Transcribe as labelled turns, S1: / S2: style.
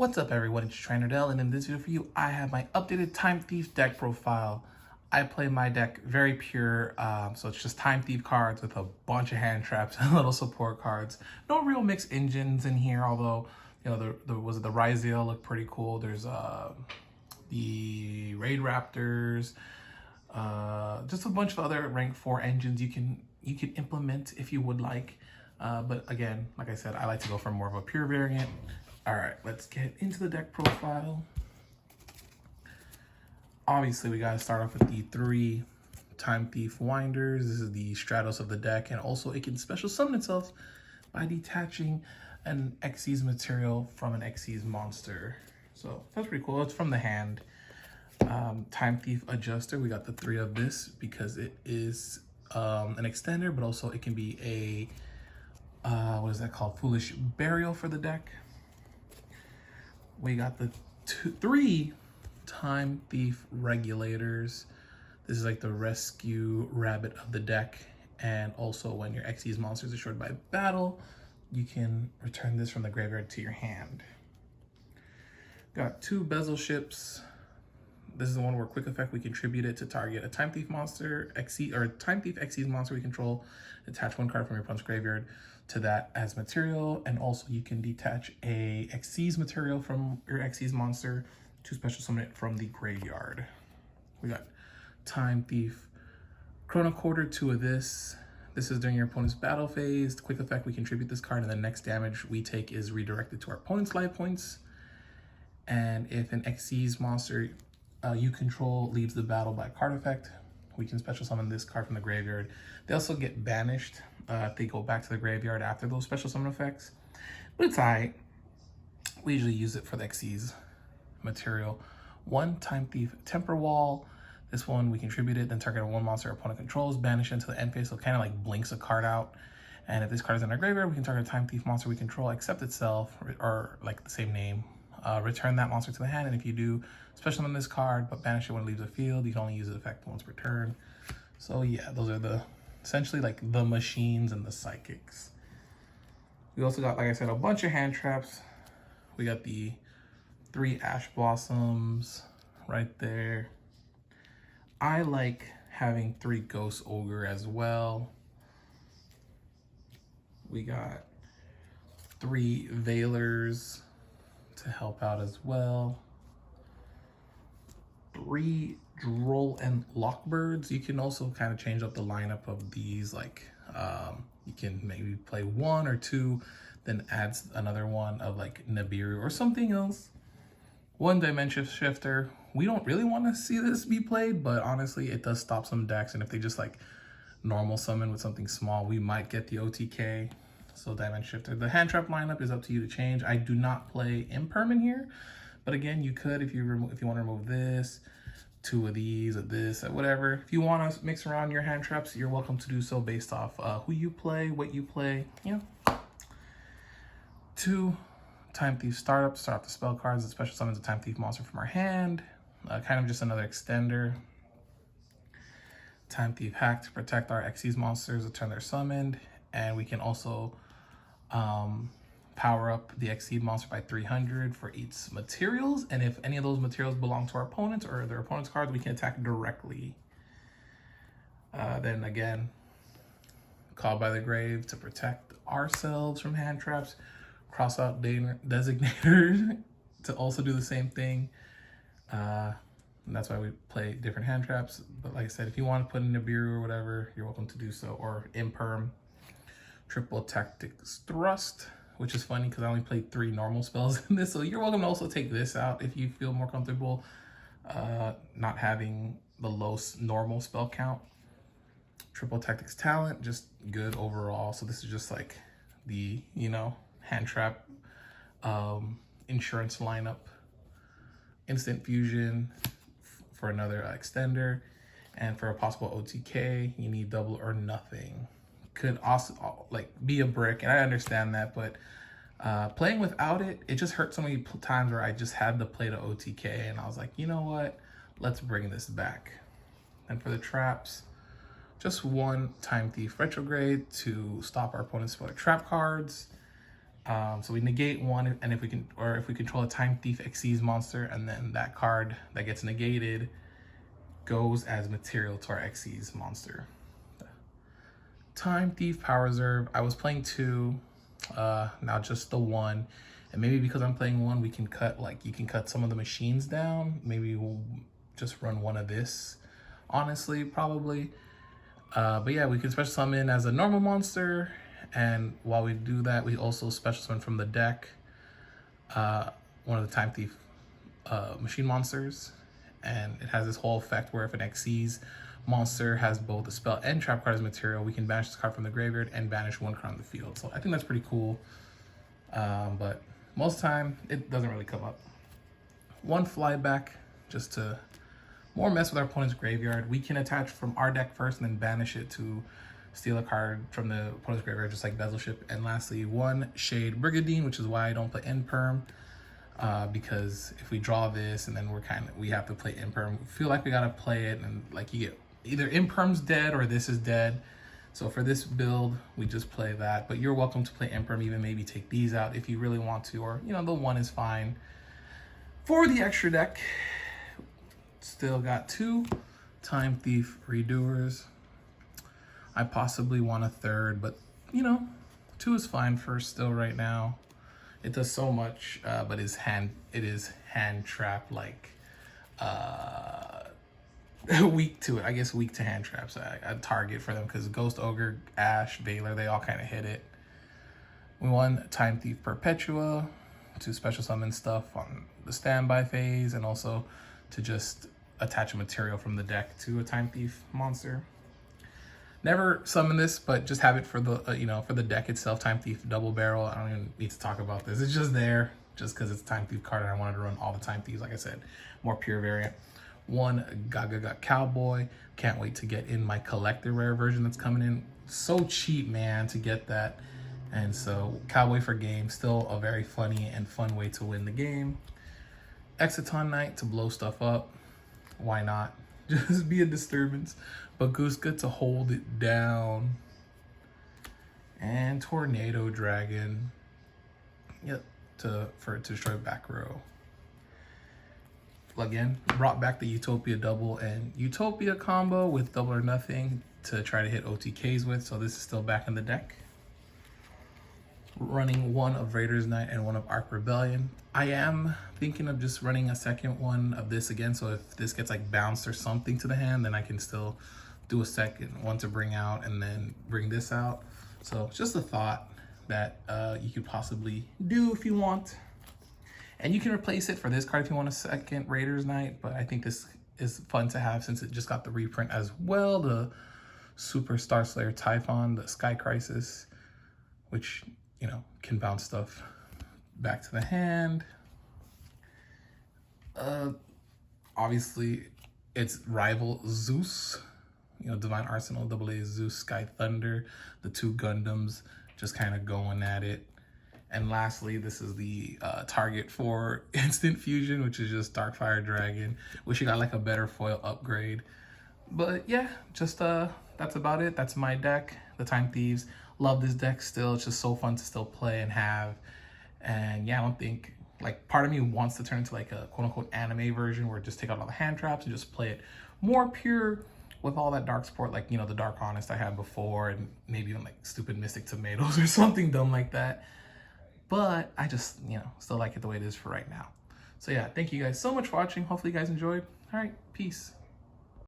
S1: What's up everyone, it's Trainer Dell, and in this video for you, I have my updated Time Thief deck profile. I play my deck very pure, so it's just Time Thief cards with a bunch of hand traps and little support cards. No real mixed engines in here, although, you know, the Ryziel look pretty cool. There's the Raid Raptors, just a bunch of other rank 4 engines you can implement if you would like. But again, like I said, I like to go for more of a pure variant. All right, let's get into the deck profile. Obviously, we gotta start off with the 3 Time Thief Winders. This is the Stratos of the deck, and also it can special summon itself by detaching an Xyz material from an Xyz monster. So that's pretty cool. It's from the hand. Time Thief Adjuster, we got the 3 of this because it is an extender, but also it can be a, what is that called? Foolish Burial for the deck. We got the 3 Time Thief Regulators. This is like the rescue rabbit of the deck. And also when your Xyz monster is destroyed by battle, you can return this from the graveyard to your hand. Got 2 Bezel Ships. This is the one where quick effect, we contribute it to target a Time Thief monster, Time Thief Xyz monster we control. Attach 1 card from your opponent's graveyard to that as material, and also you can detach a Xyz material from your Xyz monster to special summon it from the graveyard. We got Time Thief Chrono Quarter, 2 of this. This is during your opponent's battle phase. Quick effect, we contribute this card, and the next damage we take is redirected to our opponent's life points. And if an Xyz monster you control leaves the battle by card effect, we can special summon this card from the graveyard. They also get banished if they go back to the graveyard after those special summon effects, but it's alright. We usually use it for the Xyz material. 1 Time Thief Temper Wall. This one we contribute it, then target 1 monster our opponent controls, banish into the end phase, so it kind of like blinks a card out. And if this card is in our graveyard, we can target a Time Thief monster we control, accept itself, or like the same name. Return that monster to the hand, and if you do, special summon this card, but banish it when it leaves the field. You can only use the effect once per turn. So yeah, those are the essentially like the machines and the psychics. We also got, like I said, a bunch of hand traps. We got the 3 Ash Blossoms right there. I like having 3 Ghost Ogre as well. We got 3 Veilers to help out as well. 3 Droll and Lockbirds. You can also kind of change up the lineup of these, like you can maybe play 1 or 2, then adds another one of like Nibiru or something else. 1 Dimension Shifter. We don't really want to see this be played, but honestly it does stop some decks, and if they just like normal summon with something small, we might get the OTK. So Dimension Shifter. The hand trap lineup is up to you to change. I do not play Imperm in here, but again, you could if you want to remove this, 2 of these, or this, or whatever. If you want to mix around your hand traps, you're welcome to do so based off who you play, what you play. You know. 2 Time Thief Startup. Start up the spell cards. It special summons a Time Thief monster from our hand. Kind of just another extender. Time Thief Hack to protect our Xyz monsters until they're summoned, and we can also power up the Xyz monster by 300 for each materials, and if any of those materials belong to our opponents or their opponent's cards, we can attack directly. Then again, Call by the Grave to protect ourselves from hand traps. Cross out Designator to also do the same thing. And that's why we play different hand traps. But like I said, if you want to put in Nibiru or whatever, you're welcome to do so, or Imperm. Triple Tactics Thrust, which is funny because I only played 3 normal spells in this, so you're welcome to also take this out if you feel more comfortable not having the low normal spell count. Triple Tactics Talent, just good overall. So this is just like the, you know, hand trap insurance lineup. Instant Fusion for another extender, and for a possible OTK, you need double or nothing. Could also like be a brick, and I understand that, but playing without it, it just hurt so many times where I just had to play the OTK, and I was like, you know what, let's bring this back. And for the traps, just 1 Time Thief Retrograde to stop our opponent's trap cards, So we negate one, and if we can, or if we control a Time Thief Xyz monster, and then that card that gets negated goes as material to our Xyz monster. Time Thief Power Reserve. I was playing 2, now just the 1, and maybe because I'm playing 1, we can cut, like, you can cut some of the machines down. Maybe we'll just run 1 of this. Honestly, probably. But yeah, we can special summon as a normal monster, and while we do that, we also special summon from the deck one of the Time Thief machine monsters, and it has this whole effect where if an Xyz monster has both a spell and trap card as material, we can banish this card from the graveyard and banish 1 card on the field. So I think that's pretty cool, but most of the time it doesn't really come up. 1 flyback, just to more mess with our opponent's graveyard. We can attach from our deck first and then banish it to steal a card from the opponent's graveyard, just like Bezelship. And lastly, 1 Shade Brigadine, which is why I don't play Imperm, because if we draw this and then we have to play Imperm, we feel like we gotta play it, and like you get either Imperm's dead or this is dead. So for this build, we just play that. But you're welcome to play Imperm, even maybe take these out if you really want to, or the 1 is fine. For the extra deck, still got 2 Time Thief Redoers. I possibly want a 3rd, but 2 is fine for still right now. It does so much, but it is hand trap, like weak to it. I guess weak to hand traps. I target for them because Ghost Ogre, Ash, Veiler, they all kind of hit it. We won Time Thief Perpetua to special summon stuff on the standby phase, and also to just attach a material from the deck to a Time Thief monster. Never summon this, but just have it for the for the deck itself. Time Thief Double Barrel. I don't even need to talk about this. It's just there, just because it's a Time Thief card, and I wanted to run all the Time Thieves. Like I said, more pure variant. 1 Gaga Cowboy. Can't wait to get in my collector rare version that's coming in. So cheap, man, to get that. And so Cowboy for game, still a very funny and fun way to win the game. Exciton Knight to blow stuff up. Why not? Just be a disturbance. Baguska to hold it down. And Tornado Dragon. Yep, for it to destroy back row. Again, brought back the Utopia double and Utopia combo with double or nothing to try to hit OTKs with. So this is still back in the deck. Running 1 of Raiders Knight and 1 of Arc Rebellion. I am thinking of just running a second one of this again, so if this gets like bounced or something to the hand, then I can still do a second one to bring out and then bring this out. So it's just a thought that you could possibly do if you want. And you can replace it for this card if you want a second Raiders Knight, but I think this is fun to have since it just got the reprint as well, the Super Star Slayer Typhon, the Sky Crisis, which can bounce stuff back to the hand. Obviously, it's rival Zeus, Divine Arsenal, AA Zeus, Sky Thunder, the 2 Gundams just kind of going at it. And lastly, this is the target for Instant Fusion, which is just Darkfire Dragon. Wish you got like a better foil upgrade. But yeah, just that's about it. That's my deck, the Time Thieves. Love this deck still. It's just so fun to still play and have. And yeah, I don't think, like, part of me wants to turn into like a quote-unquote anime version where just take out all the hand traps and just play it more pure with all that dark support, like, the Dark Honest I had before, and maybe even like stupid Mystic Tomatoes or something dumb like that. But I just, still like it the way it is for right now. So yeah, thank you guys so much for watching. Hopefully you guys enjoyed. All right, peace.